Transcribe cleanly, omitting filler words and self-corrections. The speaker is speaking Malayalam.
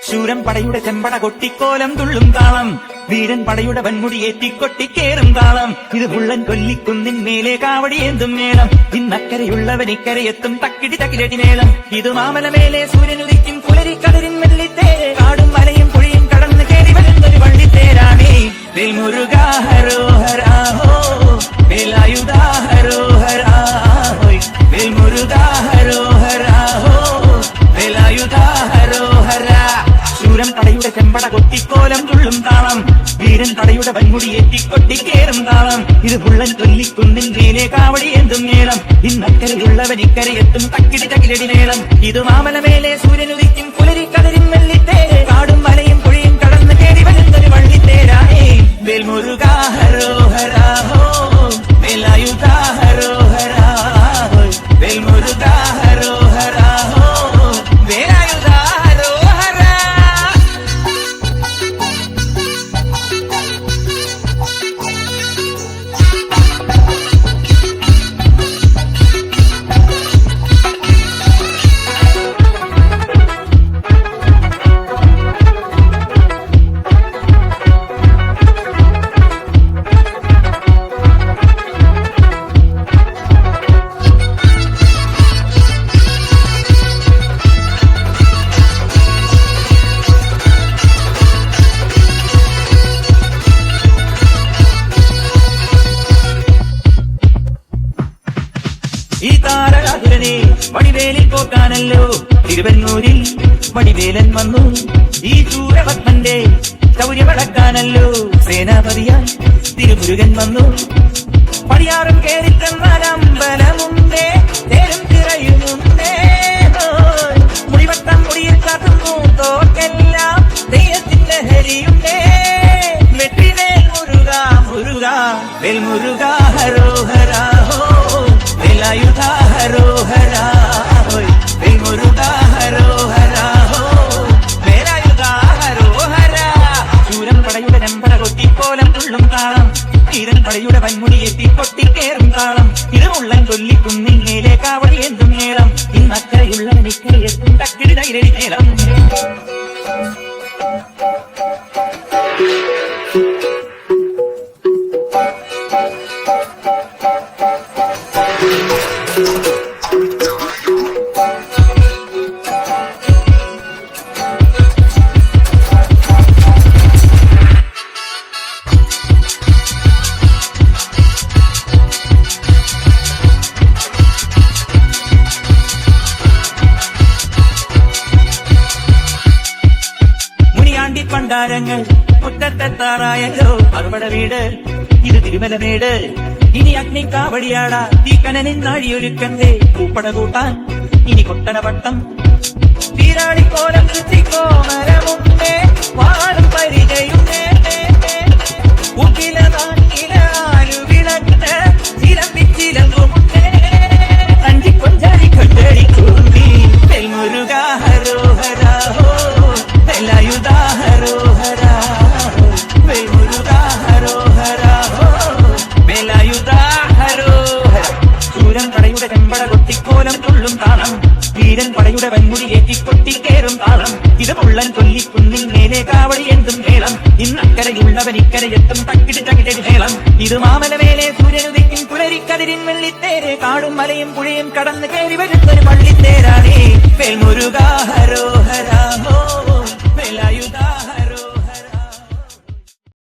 ശൂരൻ പടയുടെ ചെമ്പട കൊട്ടിക്കോലം തുള്ളും താളം, വീരൻ പടയുടെ വൻമുടിയേറ്റിക്കൊട്ടിക്കേറും താളം. ഇത് മുള്ളൻ കൊല്ലിക്കുന്നിൻ മേലെ കാവടിയേന്തും മേളം, ഇന്നക്കരയുള്ളവൻ ഇക്കരയെത്തും തക്കിടി തക്കിലടി മേളം. ഇത് മാമലമേലെ സൂര്യനുദിക്കും പുലരിക്കടലിൻ വെള്ളിത്തേര്, കാടും മലയും പുഴയും കടന്ന് കേറി വരുന്നൊരു വള്ളിത്തേരാണേ. വേൽമുരുകാ ഹരോഹരാ ഹോ, വേലായുധാ ഹരോഹരാ ഹോയ്, വേൽമുരുകാ ഹരോഹരാ ഹോ, വേലായുധാ ഹരോഹരാ. ശൂരൻ പടയുടെ ചെമ്പട കൊട്ടിക്കോലം തുള്ളും താളം, വീരൻ പടയുടെ വൻമുടിയേറ്റിക്കൊട്ടിക്കേറും താളം. ഇത് മുള്ളൻ കൊല്ലിക്കുന്നിൻ മേലെ കാവടിയേന്തും മേളം, ഇന്നക്കരയുള്ളവൻ ഇക്കരയെത്തും തക്കിടി തകിലടി മേളം. ഇത് മാമലമേലെ സൂര്യനുദിക്കും പുലരിക്കടലിൻ വെള്ളിത്തേര്, കാടും മലയും പുഴയും കടന്ന് കേറി വരുന്നൊരു വള്ളിത്തേരാണേ. വേൽമുരുകാ ഹരോഹരാ ഹോ, വേലായുധാ ഹരോഹരാ ഹോയ്, വേൽമുരുകാ ഹരോഹരാ ഹോ, വേലായുധാ ഹരോഹരാ. ഈ താരകാതുരനെ വടിവേലിൽ പോക്കാനല്ലോ തിരുവന്നൂരിൽ വടിവേലൻ വന്നു. ഈ ശൂരപത്മന്റെ ശൗര്യമടക്കാനല്ലോ സേനാപതിയാൽ തിരുമുരുകൻ വന്നു. പടിയാറും കേറി ചെന്നാൽ അമ്പലമുണ്ടേ, തേരും തിറയുമുണ്ടേ, മുടിവട്ടം മുടിയിൽ കാത്തുന്നു തോക്കെല്ലാം തെയ്യത്തിന്റെ ഹരിയുണ്ടേ. വെട്ടിവേൽ മുരുകാ മുരുകാ, വേൽമുരുകാ ഹരോഹരാ ഹോ, വേലായുധാ ഹരോഹരാ ഹോയ്, വേൽമുരുകാ ഹരോഹരാ ഹോ, വേലായുധാ ഹരോഹരാ. ശൂരൻ പടയുടെ ചെമ്പട കൊട്ടിക്കോലം തുള്ളും താളം, വീരൻ പടയുടെ വൻമുടിയേറ്റിക്കൊട്ടിക്കേറും താളം. ഇത് മുള്ളൻ കൊല്ലിക്കുന്നിൻ മേലെ കാവടിയേന്തും മേളം, ഇന്നക്കരയുള്ളവൻ ഇക്കരയെത്തും തക്കിടി തകിലടി മേളം. പണ്ടാരങ്ങൾ മുറ്റത്തെത്താറായല്ലോ അറുപട വീട്, ഇത് തിരുമലമേട്. ഇനി അഗ്നിക്കാവടിയാടാ തീക്കനനിൻ നാഴിയൊരുക്കന്റെ പൂപ്പട കൂട്ടാൻ ഇനി കൊട്ടണ പട്ടം. തീരാളിക്കോലം കൃത്തിക്കോമരമുണ്ടേ, വാടും പരിചയുണ്ടേ, ഉക്കിലാലുവിളട്ട് ചിലമ്പിച്ചിലങ്കുമുണ്ടേ, അഞ്ചിക്കൊഞ്ചാരി കൊണ്ടടി കൂന്തി. വേൽമുരുകാ ഹരോഹരാ ഹോ, വേലായുധാ ഹരോഹരാ ഹോ, വേൽമുരുകാ ഹരോഹരാ ഹോ, വേലായുധാ ഹരോഹരാ. ശൂരൻ പടയുടെ ചെമ്പട കൊട്ടിക്കോലം തുള്ളും താളം, വീരൻ പടയുടെ വൻമുടിയേറ്റിക്കൊട്ടിക്കേറും താളം. ഇത് മുള്ളൻ കൊല്ലിക്കുന്നിൻ മേലെ കാവടിയേന്തും മേളം, ഇന്നക്കരയുള്ളവൻ ഇക്കരയെത്തും തക്കിടി തകിലടി മേളം. ഇത് മാമലമേലെ സൂര്യനുദിക്കും പുലരിക്കതിരിൻ വെള്ളിത്തേര്, കാടും മലയും പുഴയും കടന്ന് കയറി വരുന്നൊരു വള്ളിത്തേരാണേ. വേൽമുരുകാ ഹരോഹരാ ഹോ,